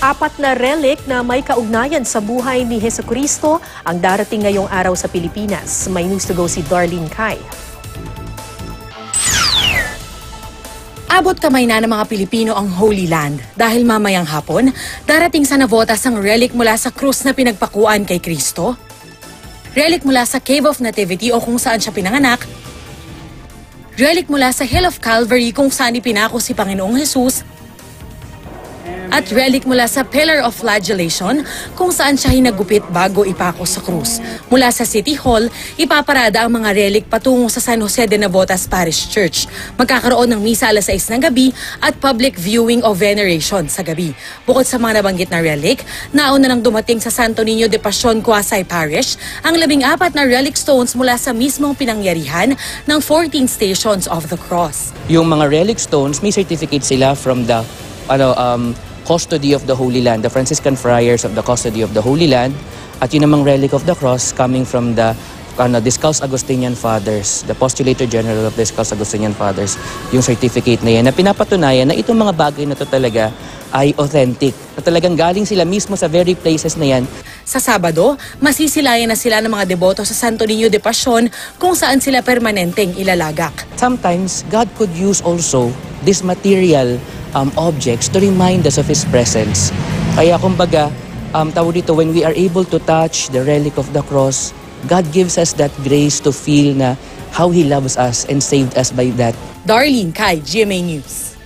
Apat na relic na may kaugnayan sa buhay ni Jesucristo ang darating ngayong araw sa Pilipinas. May news to go si Darlene Kai. Abot kamay na ng mga Pilipino ang Holy Land dahil mamayang hapon, darating sa Navotas ang relic mula sa krus na pinagpakuan kay Kristo, relic mula sa Cave of Nativity o kung saan siya pinanganak, relic mula sa Hill of Calvary kung saan ipinako si Panginoong Jesus, at relic mula sa Pillar of Flagellation kung saan siya hinagupit bago ipako sa krus. Mula sa City Hall, ipaparada ang mga relic patungo sa San Jose de Navotas Parish Church. Magkakaroon ng misa alas 6 ng gabi at public viewing of veneration sa gabi. Bukod sa mga nabanggit na relic, nauna nang dumating sa Santo Niño de Pasión, Quasay Parish ang 14 na relic stones mula sa mismong pinangyarihan ng 14 Stations of the Cross. Yung mga relic stones, may certificate sila from the Custody of the Holy Land, the Franciscan Friars of the Custody of the Holy Land, at yun namang relic of the cross coming from the Discalced Augustinian Fathers, the Postulator General of the Discalced Augustinian Fathers, yung certificate na yan, na pinapatunayan na itong mga bagay na to talaga ay authentic, na talagang galing sila mismo sa very places na yan. Sa Sabado, masisilayan na sila ng mga deboto sa Santo Niño de Pasión kung saan sila permanenteng ilalagak. Sometimes, God could use also this material objects to remind us of His presence. Kaya kumbaga, tawag dito, when we are able to touch the relic of the cross, God gives us that grace to feel na how He loves us and saved us by that. Darlene Kai, GMA News.